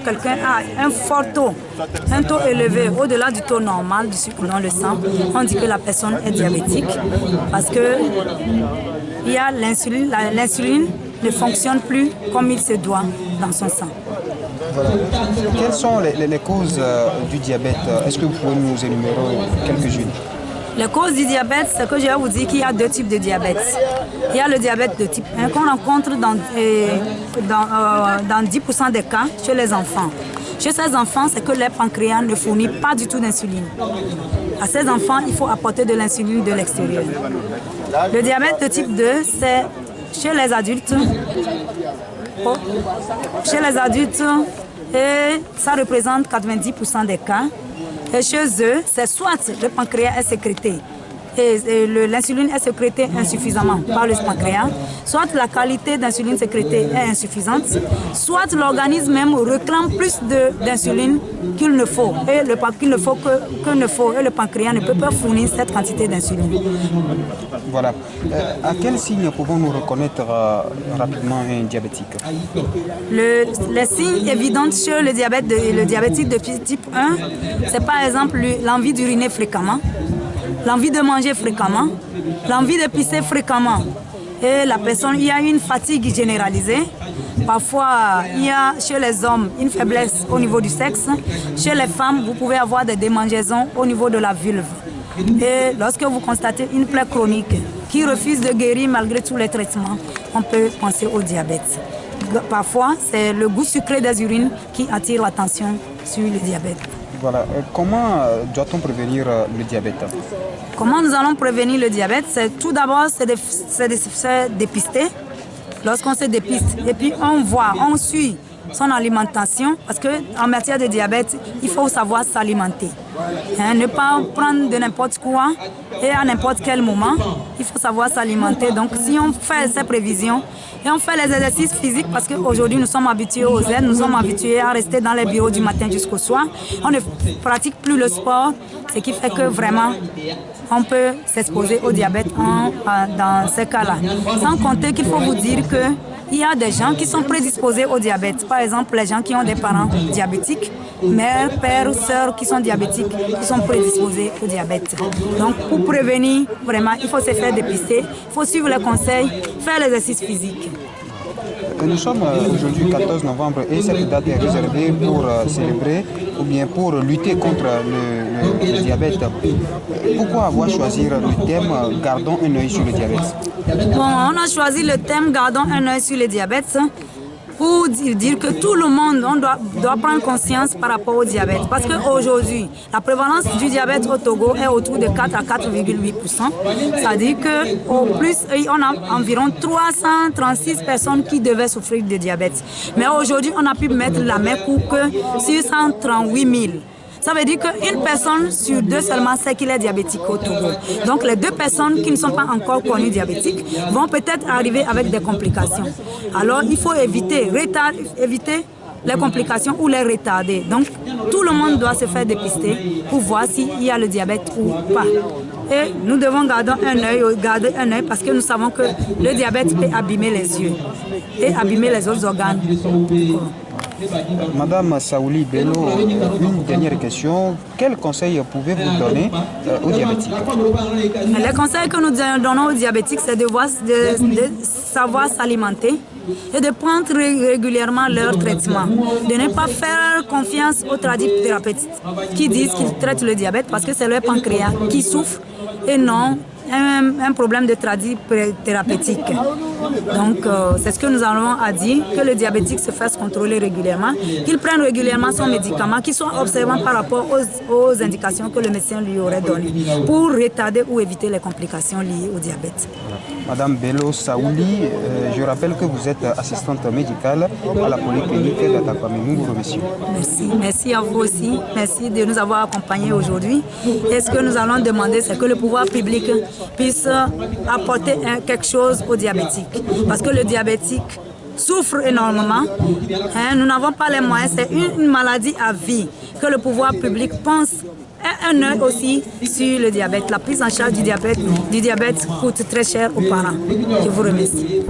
Quelqu'un a un fort taux, un taux élevé au-delà du taux normal du sucre dans le sang, on dit que la personne est diabétique parce que il y a l'insuline ne fonctionne plus comme il se doit dans son sang. Voilà. Quelles sont les causes du diabète? Est-ce que vous pouvez nous énumérer quelques-unes? Les causes du diabète, c'est que je vais vous dire qu'il y a deux types de diabète. Il y a le diabète de type 1 qu'on rencontre dans 10% des cas chez les enfants. Chez ces enfants, c'est que leur pancréas ne fournit pas du tout d'insuline. À ces enfants, il faut apporter de l'insuline de l'extérieur. Le diabète de type 2, c'est chez les adultes. Et ça représente 90% des cas. Et chez eux, c'est soit le pancréas est sécrété et l'insuline est sécrétée insuffisamment par le pancréas, soit la qualité d'insuline sécrétée est insuffisante, soit l'organisme même réclame plus d'insuline qu'il ne faut et le pancréas ne peut pas fournir cette quantité d'insuline. Voilà. À quel signe pouvons-nous reconnaître rapidement un diabétique? Les signes évidents chez le diabétique de type 1, c'est par exemple l'envie d'uriner fréquemment, l'envie de manger fréquemment, l'envie de pisser fréquemment. Et la personne, il y a une fatigue généralisée. Parfois, il y a chez les hommes une faiblesse au niveau du sexe. Chez les femmes, vous pouvez avoir des démangeaisons au niveau de la vulve. Et lorsque vous constatez une plaie chronique qui refuse de guérir malgré tous les traitements, on peut penser au diabète. Parfois, c'est le goût sucré des urines qui attire l'attention sur le diabète. Voilà. Comment doit-on prévenir le diabète? Comment nous allons prévenir le diabète? Tout d'abord, c'est de se faire dépister. Lorsqu'on se dépiste, et puis on suit son alimentation, parce qu'en matière de diabète, il faut savoir s'alimenter. Ne pas prendre de n'importe quoi et à n'importe quel moment, il faut savoir s'alimenter. Donc si on fait ces prévisions et on fait les exercices physiques, parce qu'aujourd'hui nous sommes habitués aux aides, nous sommes habitués à rester dans les bureaux du matin jusqu'au soir, on ne pratique plus le sport, ce qui fait que vraiment on peut s'exposer au diabète dans ces cas-là. Sans compter qu'il faut vous dire que il y a des gens qui sont prédisposés au diabète. Par exemple, les gens qui ont des parents diabétiques, mères, pères, sœurs qui sont diabétiques, qui sont prédisposés au diabète. Donc, pour prévenir, vraiment, il faut se faire dépister, il faut suivre les conseils, faire l'exercice physique. Nous sommes aujourd'hui 14 novembre et cette date est réservée pour célébrer ou bien pour lutter contre le diabète. Pourquoi avoir choisi le thème « Gardons un œil sur le diabète » ? Bon, on a choisi le thème « Gardons un œil sur le diabète » pour dire que tout le monde doit prendre conscience par rapport au diabète. Parce qu'aujourd'hui, la prévalence du diabète au Togo est autour de 4 à 4,8%. C'est-à-dire qu'au plus, on a environ 336 personnes qui devaient souffrir de diabète. Mais aujourd'hui, on a pu mettre la main pour que 638 000. Ça veut dire qu'une personne sur deux seulement sait qu'il est diabétique au Togo. Donc les 2 personnes qui ne sont pas encore connues diabétiques vont peut-être arriver avec des complications. Alors il faut éviter les complications ou les retarder. Donc tout le monde doit se faire dépister pour voir s'il y a le diabète ou pas. Et nous devons garder un œil parce que nous savons que le diabète peut abîmer les yeux et abîmer les autres organes. Madame Saouli Bello, une dernière question. Quels conseils pouvez-vous donner aux diabétiques? Les conseils que nous donnons aux diabétiques, c'est de savoir s'alimenter et de prendre régulièrement leur traitement. De ne pas faire confiance aux tradithérapeutes qui disent qu'ils traitent le diabète parce que c'est leur pancréas qui souffre et non un problème de thérapeutique. Donc, c'est ce que nous avons à dire, que le diabétique se fasse contrôler régulièrement, qu'il prenne régulièrement son médicament, qu'il soit observant par rapport aux indications que le médecin lui aurait données pour retarder ou éviter les complications liées au diabète. Madame Bello Saouli, je rappelle que vous êtes assistante médicale à la polyclinique d'Atakwame. Nous vous remercions. Merci. Merci à vous aussi. Merci de nous avoir accompagnés aujourd'hui. Et ce que nous allons demander, c'est que le pouvoir public puisse apporter quelque chose aux diabétiques. Parce que le diabétique souffre énormément. Nous n'avons pas les moyens. C'est une maladie à vie. Que le pouvoir public pense un œil aussi sur le diabète. La prise en charge du diabète coûte très cher aux parents. Je vous remercie.